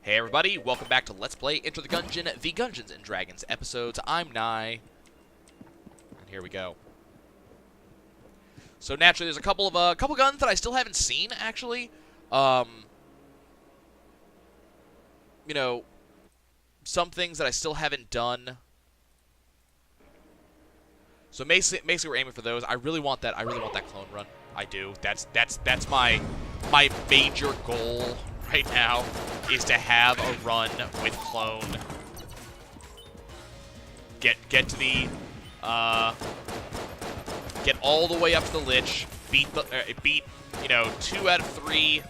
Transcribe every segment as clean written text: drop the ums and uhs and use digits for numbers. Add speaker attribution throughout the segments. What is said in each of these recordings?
Speaker 1: Hey everybody, welcome back to Let's Play Enter the Gungeon, the Gungeons and Dragons episodes. I'm Nye, and here we go. So naturally, there's a couple guns that I still haven't seen, actually. You know, some things that I still haven't done. So basically we're aiming for those. I really want that clone run. I do. That's my major goal right now, is to have a run with clone. Get to the get all the way up to the lich. Beat you know 2 out of 3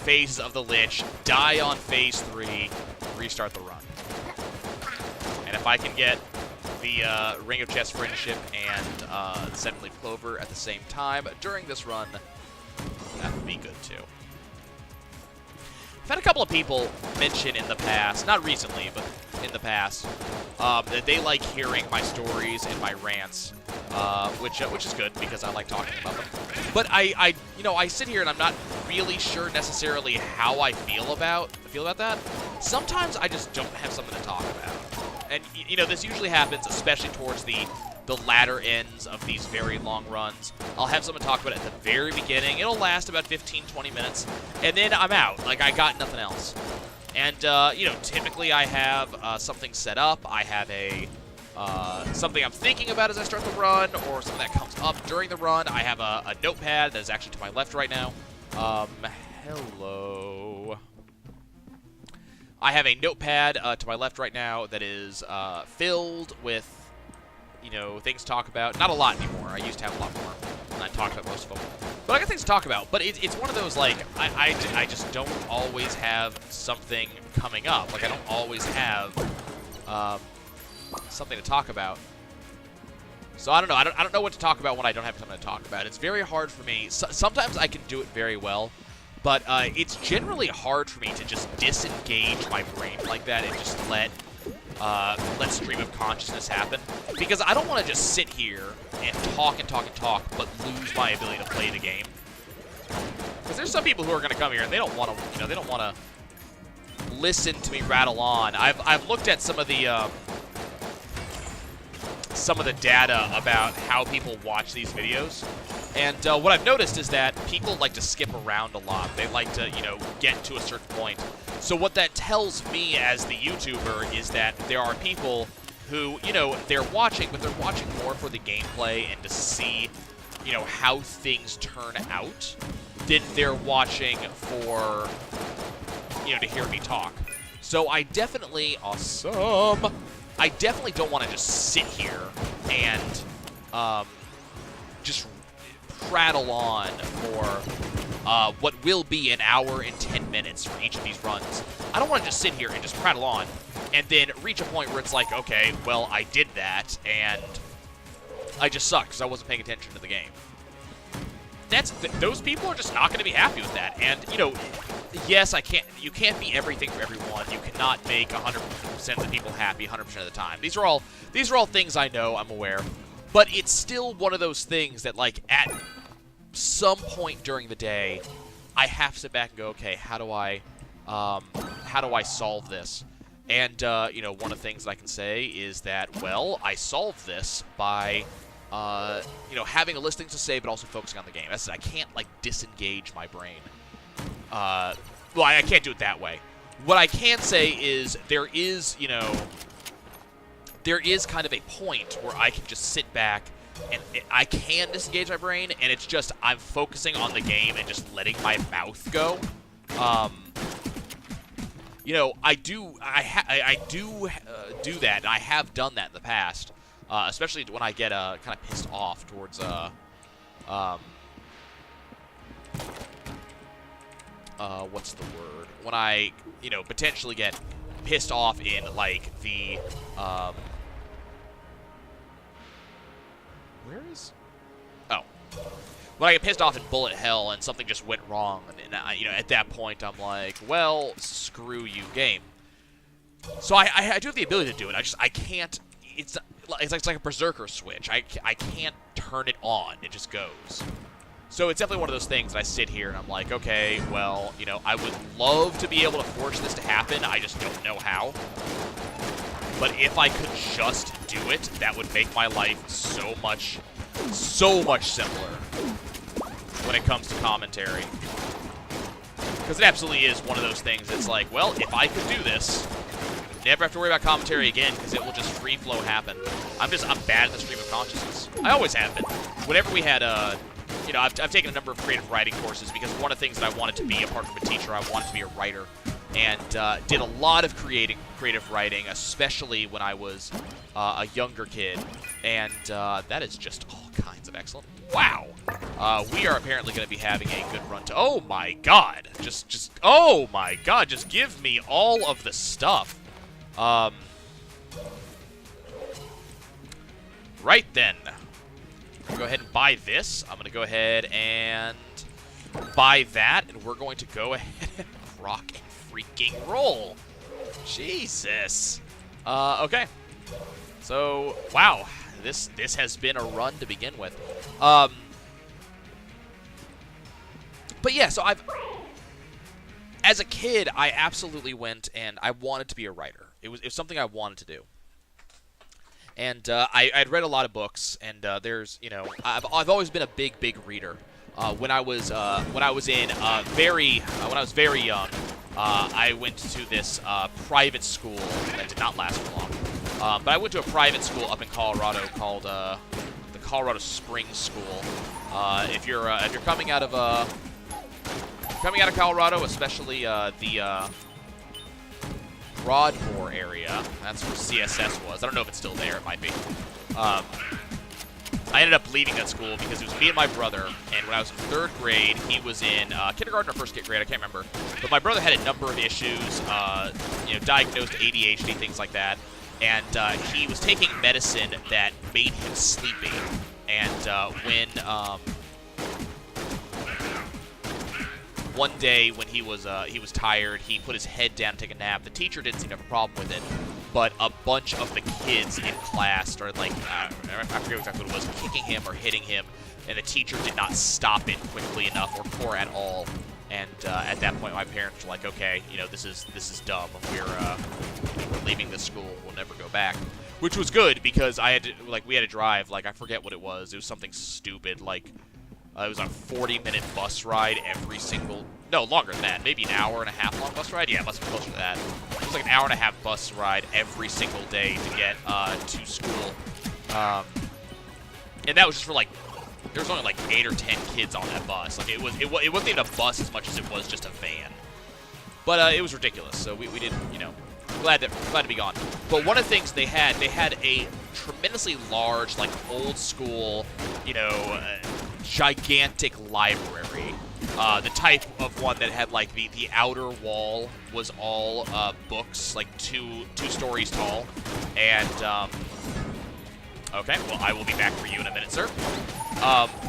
Speaker 1: phases of the lich. Die on phase 3. Restart the run. And if I can get the Ring of Chess Friendship and the Seven-Leaf Clover at the same time during this run, that would be good too. I've had a couple of people mention in the past, not recently, but in the past, that they like hearing my stories and my rants, which is good because I like talking about them. But I sit here and I'm not really sure necessarily how I feel about that. Sometimes I just don't have something to talk about. And, you know, this usually happens, especially towards the latter ends of these very long runs. I'll have someone talk about it at the very beginning. It'll last about 15-20 minutes, and then I'm out. Like, I got nothing else. And, you know, typically I have something set up. I have something I'm thinking about as I start the run, or something that comes up during the run. I have a notepad that is actually to my left right now. Hello. I have a notepad to my left right now that is filled with, you know, things to talk about. Not a lot anymore. I used to have a lot more, and I talked about most of them. But I got things to talk about. But it's one of those, like, I just don't always have something coming up. Like, I don't always have something to talk about. So I don't know. I don't know what to talk about when I don't have something to talk about. It's very hard for me. Sometimes I can do it very well. But it's generally hard for me to just disengage my brain like that and just let stream of consciousness happen. Because I don't want to just sit here and talk, but lose my ability to play the game. Because there's some people who are going to come here and they don't want to, you know, they don't want to listen to me rattle on. I've looked at some of the data about how people watch these videos. And what I've noticed is that people like to skip around a lot. They like to, you know, get to a certain point. So what that tells me as the YouTuber is that there are people who, you know, they're watching, but they're watching more for the gameplay and to see, you know, how things turn out than they're watching for, you know, to hear me talk. So I definitely, I definitely don't want to just sit here and just prattle on for what will be an hour and 10 minutes for each of these runs. I don't want to just sit here and just prattle on and then reach a point where it's like, okay, well, I did that, and I just suck because I wasn't paying attention to the game. Those people are just not going to be happy with that. And, you know, yes, you can't be everything for everyone. You cannot make 100% of the people happy 100% of the time. These are all things I know, I'm aware. But it's still one of those things that, like, at some point during the day, I have to sit back and go, okay, how do I solve this? And, you know, one of the things that I can say is that, well, I solved this by, you know, having a list of things to say, but also focusing on the game. That's it. I can't, like, disengage my brain. Well, I can't do it that way. What I can say is there is, you know, there is kind of a point where I can just sit back and I can disengage my brain, and it's just I'm focusing on the game and just letting my mouth go. You know, I do do that, and I have done that in the past, especially when I get kind of pissed off towards what's the word? When I, you know, potentially get pissed off in, like, the where is? Oh. When I get pissed off in bullet hell and something just went wrong, and you know, at that point I'm like, well, screw you, game. So I do have the ability to do it. I can't. It's like a berserker switch. I can't turn it on. It just goes. So it's definitely one of those things that I sit here and I'm like, okay, well, you know, I would love to be able to force this to happen. I just don't know how. But if I could just do it, that would make my life so much simpler when it comes to commentary. Because it absolutely is one of those things that's like, well, if I could do this, never have to worry about commentary again because it will just free flow happen. I'm bad at the stream of consciousness. I always have been. Whenever we had you know, I've taken a number of creative writing courses because one of the things that I wanted to be, apart from a teacher, I wanted to be a writer. And did a lot of creative writing, especially when I was a younger kid. And that is just all kinds of excellent. Wow. We are apparently going to be having a good run to... Oh, my God. Oh, my God. Just give me all of the stuff. Right then. I'm going to go ahead and buy this. I'm going to go ahead and buy that. And we're going to go ahead and rock and freaking roll. Jesus. Okay. So, wow. This has been a run to begin with. But yeah, so as a kid, I absolutely went and I wanted to be a writer. It was something I wanted to do. And I'd read a lot of books, and there's, you know, I've always been a big reader. When I was very young, I went to this private school that did not last for long. But I went to a private school up in Colorado called the Colorado Springs School. If you're coming out of Colorado, especially the Broadmoor area, that's where CSS was. I don't know if it's still there. It might be. I ended up leaving that school because it was me and my brother, and when I was in 3rd grade, he was in kindergarten or 1st grade, I can't remember. But my brother had a number of issues, you know, diagnosed ADHD, things like that, and he was taking medicine that made him sleepy. And one day when he was tired, he put his head down to take a nap. The teacher didn't seem to have a problem with it, but a bunch of the kids in class started, like, I forget exactly what it was, kicking him or hitting him, and the teacher did not stop it quickly enough or at all. And at that point, my parents were like, okay, you know, this is dumb. We're leaving this school. We'll never go back. Which was good because we had to drive, like, I forget what it was. It was something stupid, like, it was a 40-minute bus ride every single... No, longer than that. Maybe an hour and a half long bus ride? Yeah, it must be closer to that. It was like an hour and a half bus ride every single day to get to school. And that was just for, like... There was only, like, 8 or 10 kids on that bus. Like, it wasn't even a bus as much as it was just a van. But it was ridiculous, so we didn't, you know... Glad to be gone. But one of the things they had a tremendously large, like, old school, you know, gigantic library. The type of one that had, like, the outer wall was all books, like two stories tall. And okay, well, I will be back for you in a minute, sir.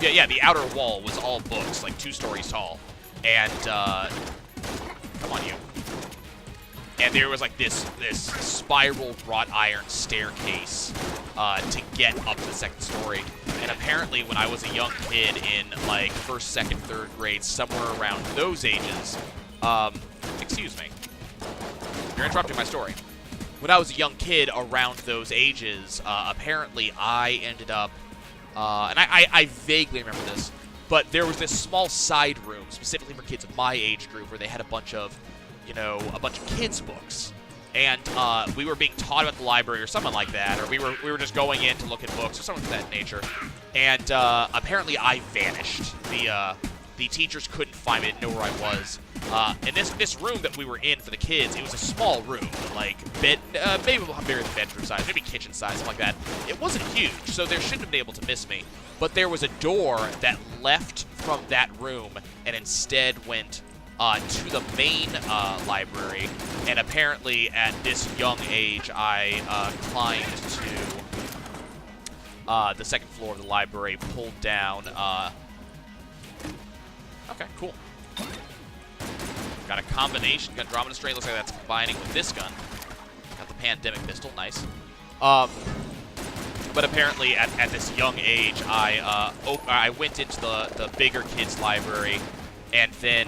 Speaker 1: Yeah, the outer wall was all books, like 2 stories tall. And come on, you. And there was, like, this spiral wrought iron staircase to get up to the 2nd story. And apparently, when I was a young kid in, like, 1st, 2nd, 3rd grade, somewhere around those ages, excuse me. You're interrupting my story. When I was a young kid around those ages, apparently I ended up, and I vaguely remember this, but there was this small side room, specifically for kids of my age group, where they had a bunch of kids' books, and we were being taught about the library or something like that, or we were just going in to look at books or something of that nature, and apparently I vanished. The teachers couldn't find me, didn't know where I was. And this room that we were in for the kids, it was a small room, like maybe bigger than bedroom size, maybe kitchen size, something like that. It wasn't huge, so they shouldn't have been able to miss me. But there was a door that left from that room and instead went to the main library, and apparently at this young age, I climbed to the 2nd floor of the library, pulled down. Okay, cool. Got a combination, got Andromeda Strain, looks like that's combining with this gun. Got the Pandemic Pistol, nice. But but apparently at this young age, I went into the bigger kids library and then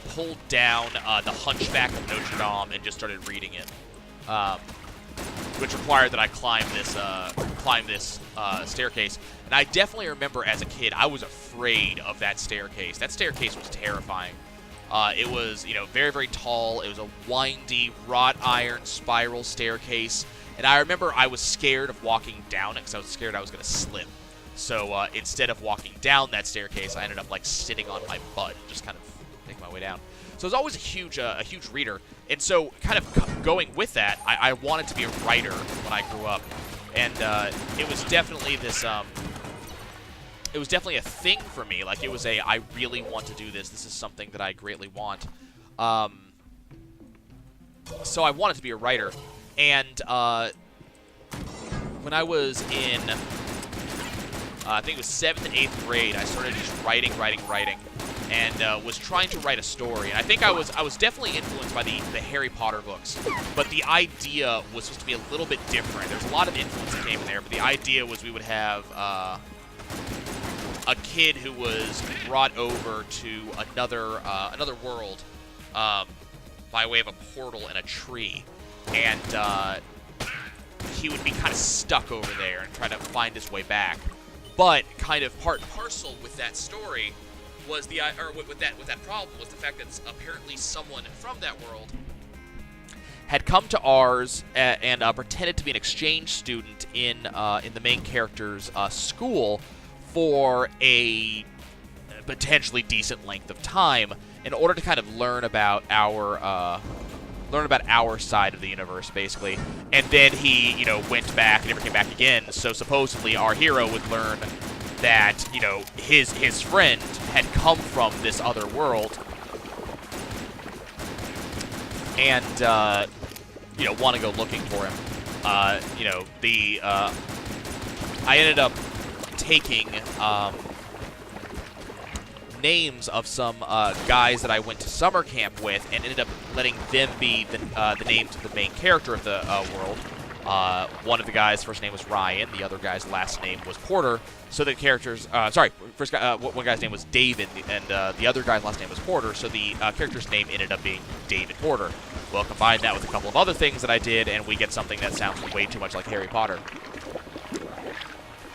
Speaker 1: pulled down The Hunchback of Notre Dame and just started reading it, which required that I climb this staircase. And I definitely remember as a kid, I was afraid of that staircase. That staircase was terrifying. It was, very, very tall. It was a windy, wrought iron spiral staircase. And I remember I was scared of walking down it because I was scared I was going to slip. So instead of walking down that staircase, I ended up, sitting on my butt, just kind of making my way down. So I was always a huge reader. And so kind of going with that, I wanted to be a writer when I grew up. And it was definitely this... it was definitely a thing for me. It was I really want to do this. This is something that I greatly want. So I wanted to be a writer. And when I was in, I think it was 7th and 8th grade, I started just writing, and was trying to write a story. And I think I was definitely influenced by the Harry Potter books. But the idea was supposed to be a little bit different. There's a lot of influence that came in there, but the idea was we would have a kid who was brought over to another world by way of a portal and a tree, and he would be kind of stuck over there and try to find his way back. But kind of part and parcel with that story was with that problem was the fact that apparently someone from that world had come to ours and pretended to be an exchange student in the main character's school for a potentially decent length of time in order to kind of learn about our side of the universe, basically. And then he, went back and never came back again. So supposedly our hero would learn that, his friend had come from this other world and, want to go looking for him. I ended up taking names of some guys that I went to summer camp with and ended up letting them be the names of the main character of the world. One of the guys' first name was Ryan. The other guy's last name was Porter. So the characters... first guy, one guy's name was David, and the other guy's last name was Porter, so the character's name ended up being David Porter. Well, combine that with a couple of other things that I did, and we get something that sounds way too much like Harry Potter.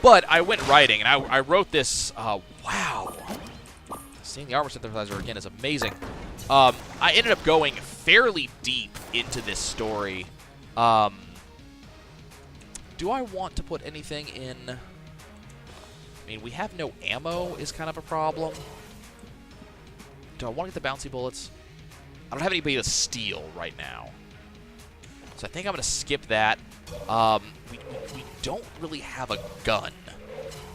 Speaker 1: But I went writing, and I wrote this... wow. Seeing the armor synthesizer again is amazing. I ended up going fairly deep into this story. Do I want to put anything in? I mean, we have no ammo is kind of a problem. Do I want to get the bouncy bullets? I don't have anybody to steal right now. So I think I'm going to skip that. We don't really have a gun.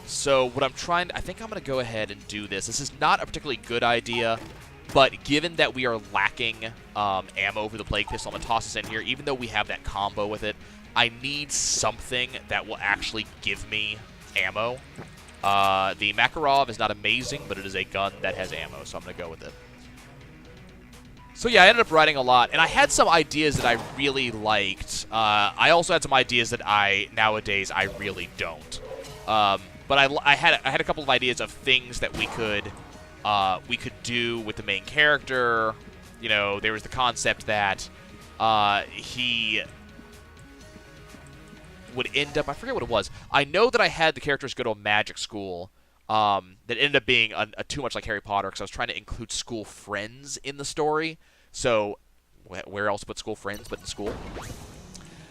Speaker 1: So what I'm trying to... I think I'm going to go ahead and do this. This is not a particularly good idea, but given that we are lacking ammo for the Plague Pistol, I'm going to toss this in here. Even though we have that combo with it, I need something that will actually give me ammo. The Makarov is not amazing, but it is a gun that has ammo, so I'm going to go with it. So yeah, I ended up writing a lot, and I had some ideas that I really liked. I also had some ideas that nowadays I really don't. But I had a couple of ideas of things that we could do with the main character. There was the concept that he would end up... I forget what it was. I know that I had the characters go to a magic school that ended up being too much like Harry Potter because I was trying to include school friends in the story. So where else but school friends but in school?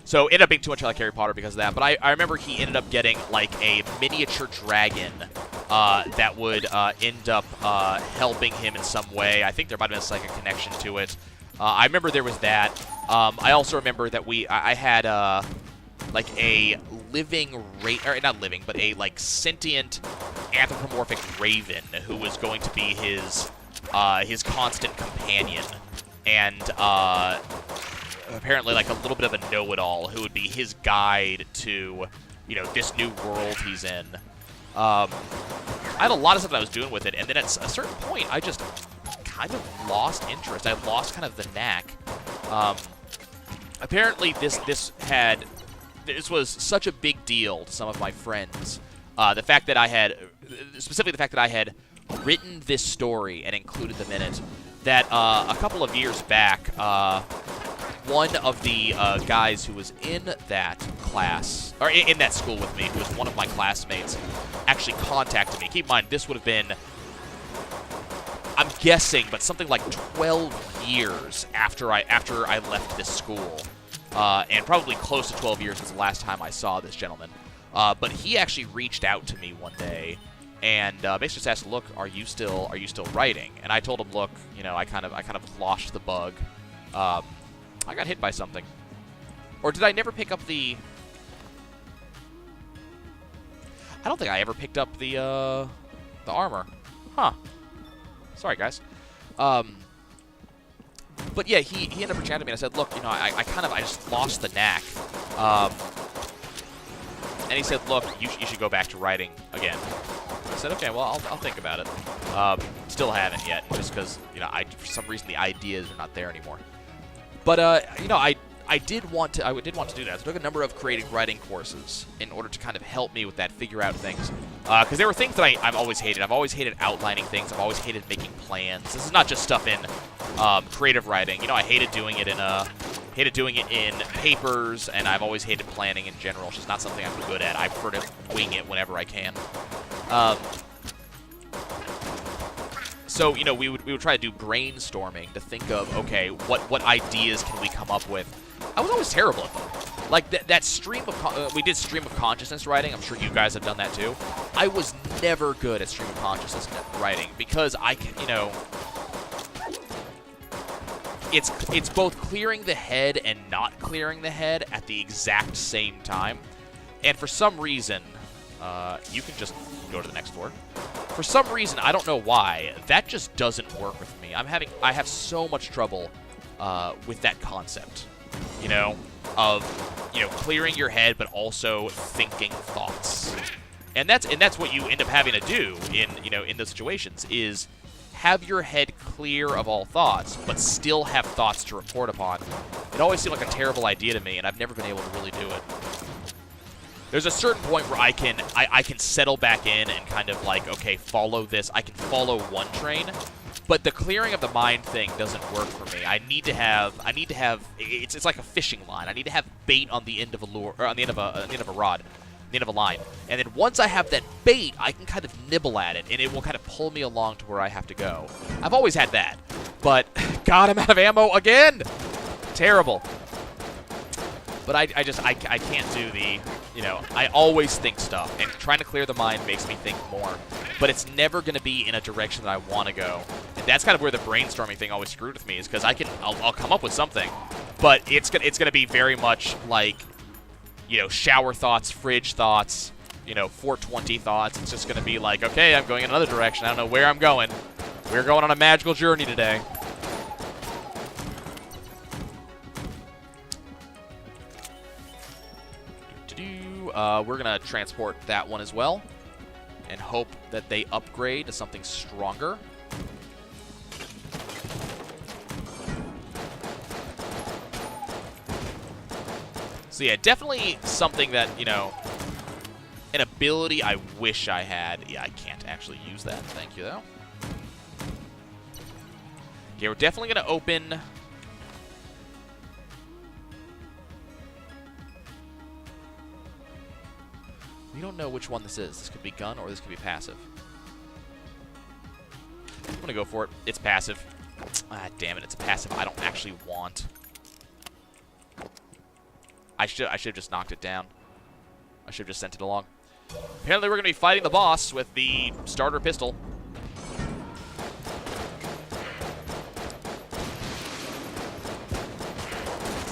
Speaker 1: So it ended up being too much like Harry Potter because of that. But I remember he ended up getting like a miniature dragon that would end up helping him in some way. I think there might have been like a connection to it. I remember there was that. I also remember that I had like a living not living, but a like sentient anthropomorphic raven who was going to be his constant companion, and apparently like a little bit of a know-it-all who would be his guide to, this new world he's in. I had a lot of stuff that I was doing with it, and then at a certain point, I just kind of lost interest. I lost kind of the knack. Apparently, this had this was such a big deal to some of my friends. The fact that I had, specifically the fact that I had written this story and included them in it, that a couple of years back, one of the guys who was in that class, or in that school with me, who was one of my classmates, actually contacted me. Keep in mind, this would have been, I'm guessing, but something like 12 years after I left this school, and probably close to 12 years was the last time I saw this gentleman. But he actually reached out to me one day and basically just asked, "Look, are you still writing?" And I told him, "Look, you know, I kind of lost the bug. I got hit by something, or did I never pick up the? I don't think I ever picked up the armor, huh? Sorry, guys. But yeah, he ended up reaching out to me, and I said, "Look, you know, I just lost the knack." And he said, "Look, you should go back to writing again." I said, "Okay, well, I'll think about it." Still haven't yet, just because, you know, for some reason the ideas are not there anymore. But you know, I did want to do that. So I took a number of creative writing courses in order to kind of help me with that, figure out things. Because there were things that I've always hated. I've always hated outlining things. I've always hated making plans. This is not just stuff in creative writing. You know, I hated doing it in papers, and I've always hated planning in general. It's just not something I'm good at. I prefer to wing it whenever I can. So, you know, we would try to do brainstorming to think of, okay, what ideas can we come up with? I was always terrible at them. Like, that stream of... we did stream of consciousness writing. I'm sure you guys have done that, too. I was never good at stream of consciousness writing because I can, you know... It's both clearing the head and not clearing the head at the exact same time. And for some reason... you can just go to the next floor. For some reason, I don't know why, that just doesn't work with me. I have so much trouble with that concept, you know, of, you know, clearing your head but also thinking thoughts. And that's what you end up having to do in those situations, is have your head clear of all thoughts but still have thoughts to report upon. It always seemed like a terrible idea to me, and I've never been able to really do it. There's a certain point where I can settle back in and kind of like, okay, follow this. I can follow one train, but the clearing of the mind thing doesn't work for me. I need to have it's like a fishing line. I need to have bait on the end of a lure, or on the end of a rod, the end of a line. And then once I have that bait, I can kind of nibble at it, and it will kind of pull me along to where I have to go. I've always had that, but God, I'm out of ammo again. Terrible. But I can't do the, you know, I always think stuff, and trying to clear the mind makes me think more. But it's never going to be in a direction that I want to go. And that's kind of where the brainstorming thing always screwed with me, is because I'll come up with something, but it's gonna be very much like, you know, shower thoughts, fridge thoughts, you know, 420 thoughts. It's just going to be like, okay, I'm going in another direction. I don't know where I'm going. We're going on a magical journey today. We're going to transport that one as well and hope that they upgrade to something stronger. So yeah, definitely something that, you know, an ability I wish I had. Yeah, I can't actually use that. Thank you, though. Okay, we're definitely going to open... We don't know which one this is. This could be gun or this could be passive. I'm going to go for it. It's passive. Ah, damn it. It's passive. I don't actually want. I should have just knocked it down. I should have just sent it along. Apparently we're going to be fighting the boss with the starter pistol.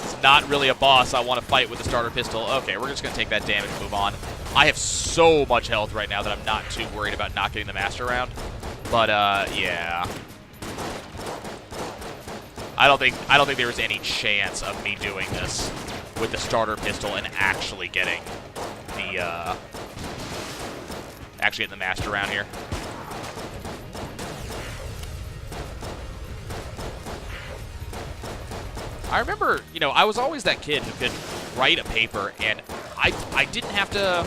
Speaker 1: It's not really a boss I want to fight with the starter pistol. Okay, we're just going to take that damage and move on. I have so much health right now that I'm not too worried about not getting the master round. But yeah. I don't think there was any chance of me doing this with the starter pistol and actually getting the master round here. I remember, you know, I was always that kid who could write a paper and I didn't have to.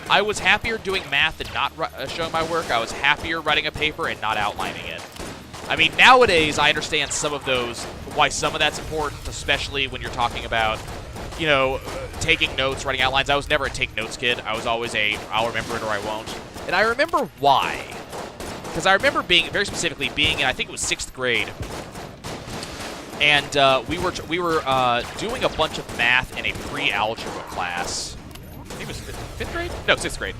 Speaker 1: I was happier doing math and not showing my work. I was happier writing a paper and not outlining it. I mean, nowadays I understand some of those, why some of that's important, especially when you're talking about, you know, taking notes, writing outlines. I was never a take notes kid. I was always a I'll remember it or I won't. And I remember why. Because I remember being, very specifically, being in, I think it was 6th grade. And we were doing a bunch of math in a pre-algebra class. I think it was 5th grade? No, 6th grade.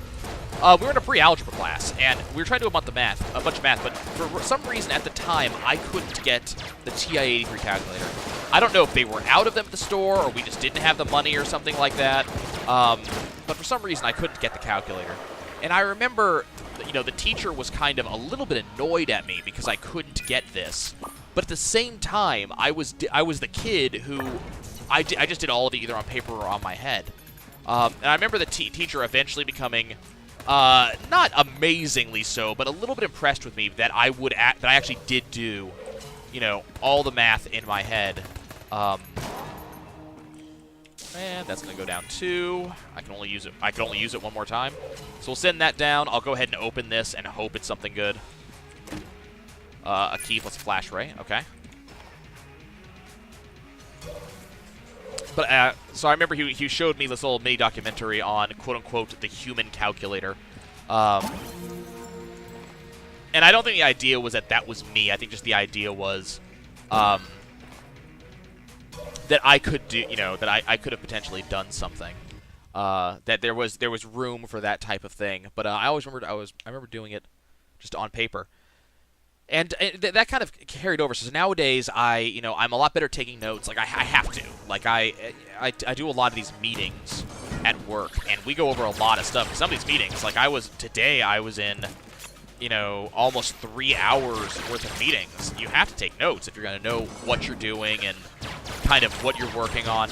Speaker 1: We were in a pre-algebra class, and we were trying to do a bunch of math, but for some reason at the time, I couldn't get the TI-83 calculator. I don't know if they were out of them at the store, or we just didn't have the money or something like that, but for some reason, I couldn't get the calculator. And I remember, you know, the teacher was kind of a little bit annoyed at me because I couldn't get this. But at the same time, I was the kid who, I just did all of it either on paper or on my head. And I remember the teacher eventually becoming, not amazingly so, but a little bit impressed with me that I actually did do, you know, all the math in my head. And that's gonna go down 2. I can only use it one more time. So we'll send that down. I'll go ahead and open this and hope it's something good. A key plus a flash ray. Okay. But so I remember he showed me this little mini documentary on quote-unquote the human calculator. And I don't think the idea was that was me. I think just the idea was that I could do, you know, that I could have potentially done something. That there was room for that type of thing. But I always remembered I remember doing it just on paper. And that kind of carried over. So nowadays, I'm a lot better at taking notes. Like, I have to. Like, I do a lot of these meetings at work, and we go over a lot of stuff. Some of these meetings, like today I was in, you know, almost 3 hours worth of meetings. You have to take notes if you're going to know what you're doing and kind of what you're working on.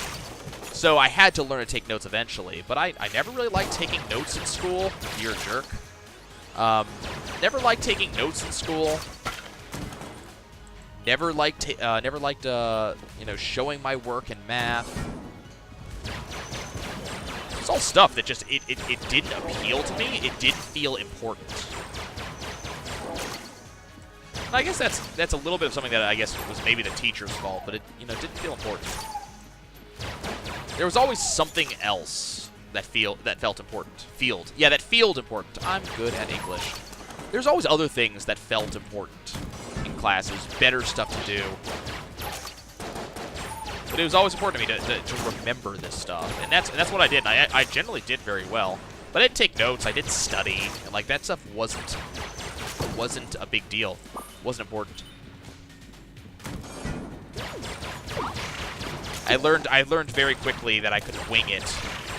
Speaker 1: So I had to learn to take notes eventually. But I never really liked taking notes in school. You're a jerk. Never liked taking notes in school. Never liked, you know, showing my work in math. It's all stuff that just, it didn't appeal to me. It didn't feel important. And I guess that's a little bit of something that I guess was maybe the teacher's fault, but it, you know, didn't feel important. There was always something else that felt important. Yeah, that felt important. I'm good at English. There's always other things that felt important in classes, better stuff to do. But it was always important to me to remember this stuff, and that's what I did. And I generally did very well. But I didn't take notes. I didn't study, and like that stuff wasn't a big deal. Wasn't important. I learned very quickly that I could wing it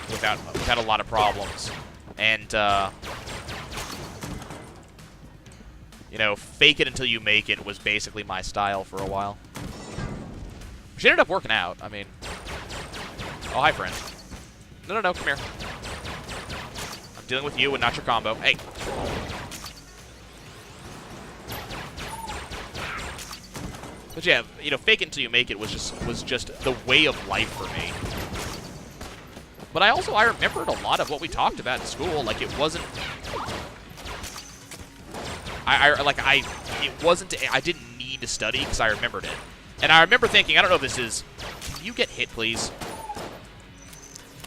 Speaker 1: without a lot of problems, and you know, fake it until you make it was basically my style for a while. Which ended up working out. I mean, oh hi friend. No, come here. I'm dealing with you and not your combo. Hey. But yeah, you know, fake it until you make it was just the way of life for me. But I remembered a lot of what we talked about in school. Like it wasn't. I didn't need to study because I remembered it. And I remember thinking, I don't know if this is. Can you get hit, please?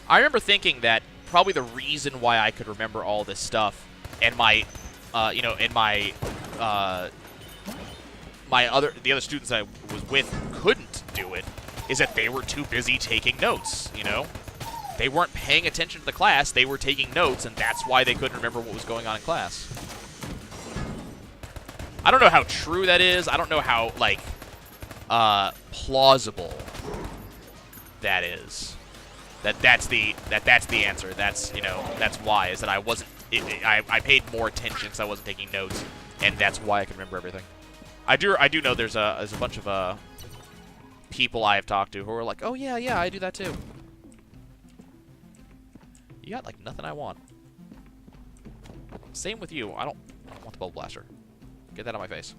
Speaker 1: I remember thinking that probably the reason why I could remember all this stuff and my, you know, and my, the other students I was with couldn't do it is that they were too busy taking notes, you know? They weren't paying attention to the class, they were taking notes, and that's why they couldn't remember what was going on in class. I don't know how true that is. I don't know how, like, plausible that is. That's the answer. That's, you know, that's why, is that I wasn't, I paid more attention because I wasn't taking notes, and that's why I can remember everything. I do know there's a bunch of people I have talked to who are like, oh yeah, I do that too. You got like nothing I want. Same with you. I don't want the bubble blaster. Get that on my face.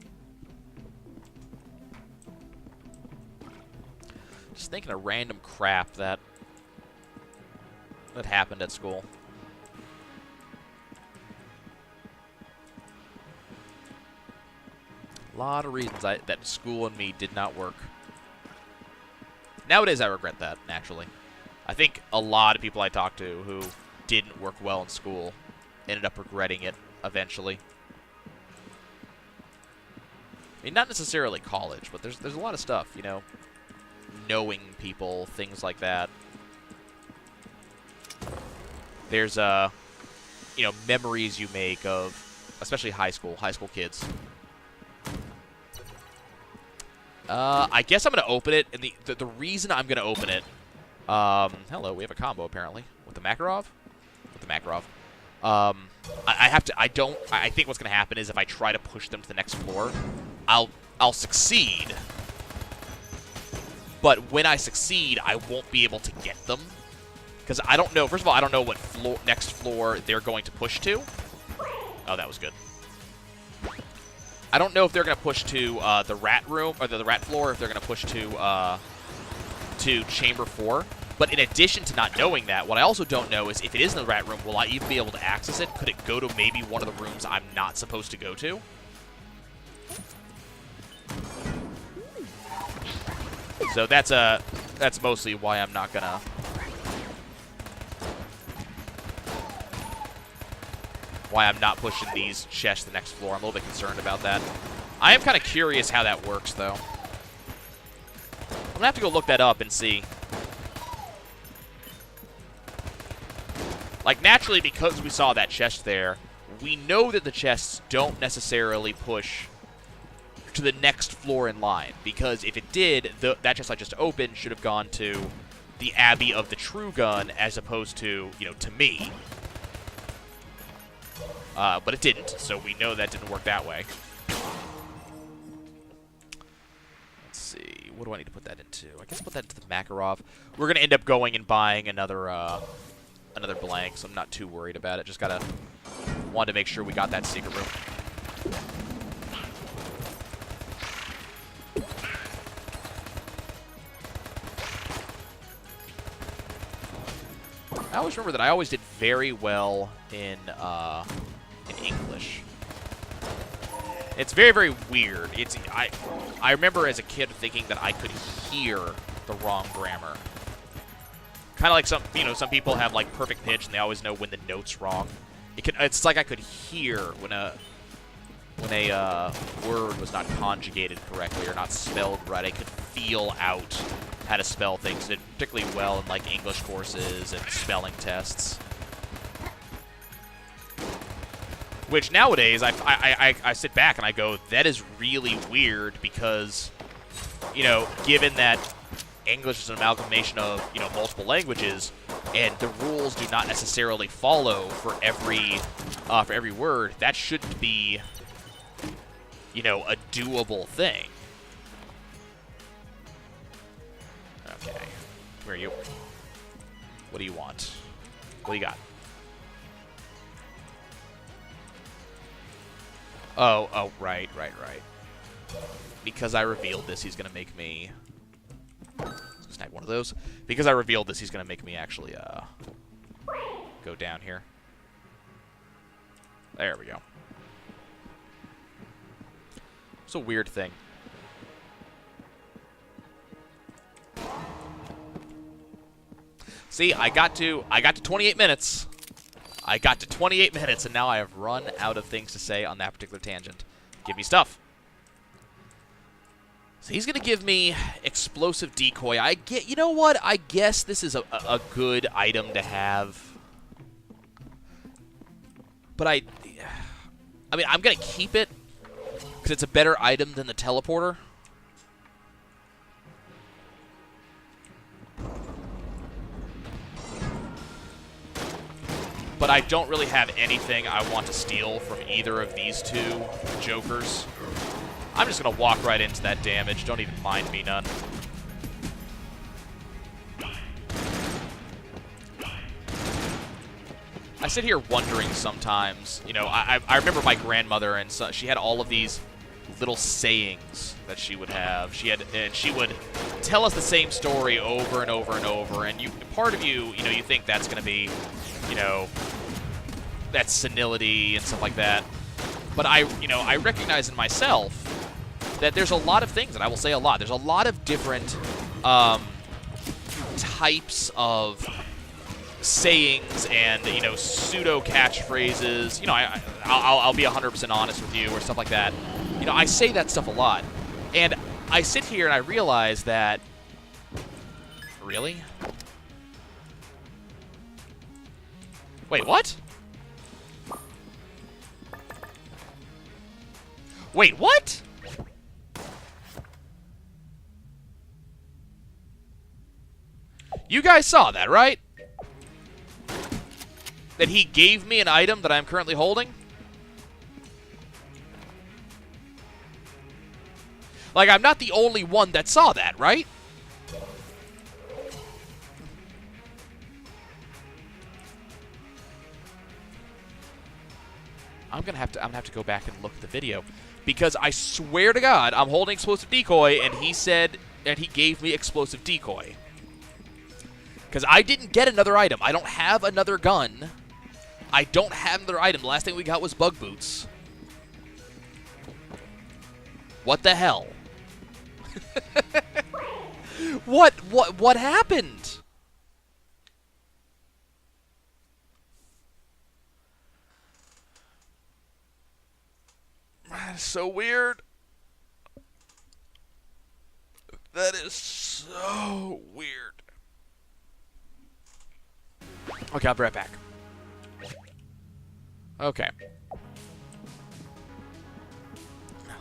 Speaker 1: Just thinking of random crap that that happened at school. A lot of reasons that school and me did not work. Nowadays, I regret that, naturally. I think a lot of people I talked to who didn't work well in school ended up regretting it eventually. I mean, not necessarily college, but there's a lot of stuff, you know, knowing people, things like that. There's, you know, memories you make of, especially high school kids. I guess I'm going to open it, and the reason I'm going to open it, hello, we have a combo, apparently, with the Makarov. With the Makarov. I think what's going to happen is if I try to push them to the next floor, I'll succeed. But when I succeed, I won't be able to get them. Because I don't know, first of all, I don't know what next floor they're going to push to. Oh, that was good. I don't know if they're going to push to the rat room, or the rat floor, or if they're going to push to chamber 4. But in addition to not knowing that, what I also don't know is if it is in the rat room, will I even be able to access it? Could it go to maybe one of the rooms I'm not supposed to go to? So that's mostly why I'm not gonna. Why I'm not pushing these chests to the next floor. I'm a little bit concerned about that. I am kind of curious how that works, though. I'm gonna have to go look that up and see. Like, naturally, because we saw that chest there, we know that the chests don't necessarily push to the next floor in line. Because if it did, that chest I just opened should have gone to the Abbey of the True Gun as opposed to, you know, to me. But it didn't, so we know that didn't work that way. Let's see, what do I need to put that into? I guess I'll put that into the Makarov. We're going to end up going and buying another blank, so I'm not too worried about it. Just wanted to make sure we got that secret room. I always remember that I always did very well in English. It's very, very weird. I remember as a kid thinking that I could hear the wrong grammar. Kind of like some people have like perfect pitch and they always know when the note's wrong. It's like I could hear when a word was not conjugated correctly or not spelled right. I could feel out how to spell things. Did particularly well in like English courses and spelling tests. Which nowadays I sit back and I go, that is really weird because, you know, given that English is an amalgamation of, you know, multiple languages, and the rules do not necessarily follow for every word, that shouldn't be, you know, a doable thing. Okay, where are you? What do you want? What do you got? Oh, right. Because I revealed this, he's gonna make me snag one of those. Because I revealed this, he's gonna make me actually go down here. There we go. It's a weird thing. See, I got to 28 minutes. I got to 28 minutes, and now I have run out of things to say on that particular tangent. Give me stuff. So he's going to give me explosive decoy. You know what? I guess this is a good item to have. But I mean, I'm going to keep it because it's a better item than the teleporter. But I don't really have anything I want to steal from either of these two jokers. I'm just going to walk right into that damage. Don't even mind me none. I sit here wondering sometimes, you know, I remember my grandmother, and so she had all of these little sayings that she would have. And she would tell us the same story over and over and over. And part of you, you think that's going to be, that senility and stuff like that. But I recognize in myself that there's a lot of things, and I will say a lot. There's a lot of different types of sayings and pseudo catchphrases. I'll be 100% honest with you, or stuff like that. I say that stuff a lot, and I sit here and I realize that really. Wait, what? Wait, what? You guys saw that, right? That he gave me an item that I'm currently holding? Like, I'm not the only one that saw that, right? I'm gonna have to go back and look at the video, because I swear to God, I'm holding explosive decoy, and he said, and he gave me explosive decoy. Because I didn't get another item. I don't have another gun. I don't have another item. The last thing we got was bug boots. What the hell? What happened? That is so weird. That is so weird. Okay, I'll be right back. Okay.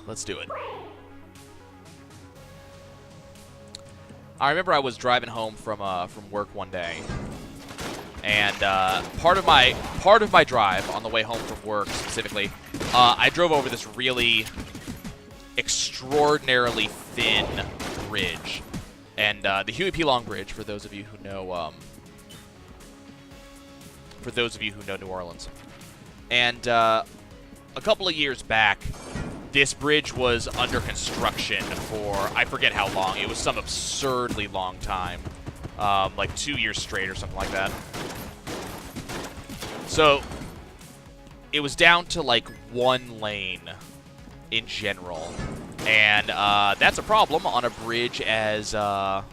Speaker 1: Let's do it. I remember I was driving home from work one day, and part of my drive on the way home from work specifically, I drove over this really extraordinarily thin bridge, and the Huey P. Long Bridge, for those of you who know. For those of you who know New Orleans. And a couple of years back, this bridge was under construction for, I forget how long. It was some absurdly long time. Like 2 years straight or something like that. So, it was down to like one lane in general. And that's a problem on a bridge as long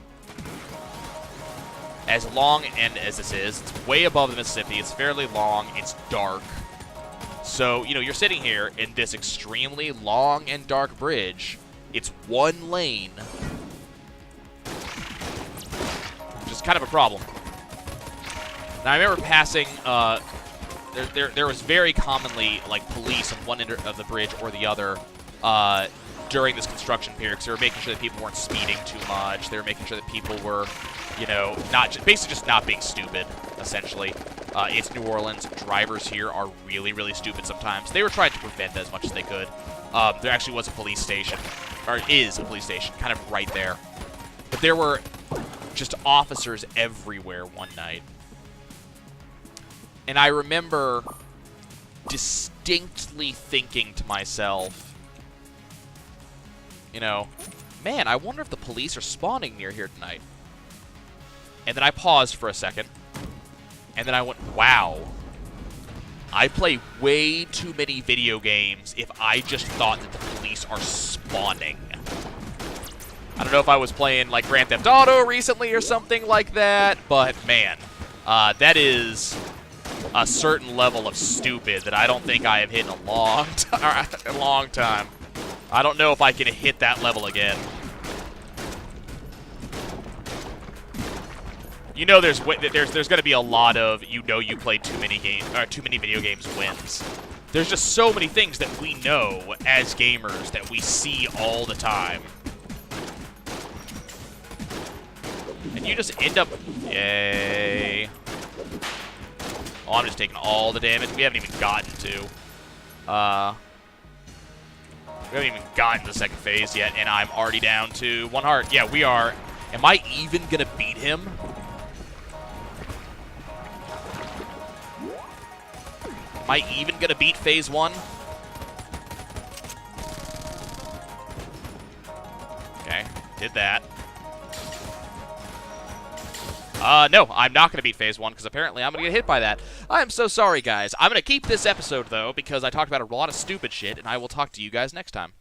Speaker 1: and as this is. It's way above the Mississippi. It's fairly long. It's dark. So, you're sitting here in this extremely long and dark bridge. It's one lane. Which is kind of a problem. Now, I remember passing, there was very commonly, like, police on one end of the bridge or the other, during this construction period, because they were making sure that people weren't speeding too much. They were making sure that people were, basically just not being stupid, essentially. It's New Orleans. Drivers here are really, really stupid sometimes. They were trying to prevent that as much as they could. There actually was a police station, or is a police station, kind of right there. But there were just officers everywhere one night. And I remember distinctly thinking to myself, man, I wonder if the police are spawning near here tonight. And then I paused for a second. And then I went, wow. I play way too many video games if I just thought that the police are spawning. I don't know if I was playing, like, Grand Theft Auto recently or something like that, but, man, that is a certain level of stupid that I don't think I have hit in a long time. I don't know if I can hit that level again. There's going to be a lot of you played too many games or too many video games wins. There's just so many things that we know as gamers that we see all the time. And you just end up, yay. Oh, I'm just taking all the damage. We haven't even gotten to. We haven't even gotten to the second phase yet, and I'm already down to 1 heart. Yeah, we are. Am I even gonna beat him? Am I even gonna beat phase 1? Did that. No, I'm not going to beat Phase 1 because apparently I'm going to get hit by that. I'm so sorry, guys. I'm going to keep this episode, though, because I talked about a lot of stupid shit, and I will talk to you guys next time.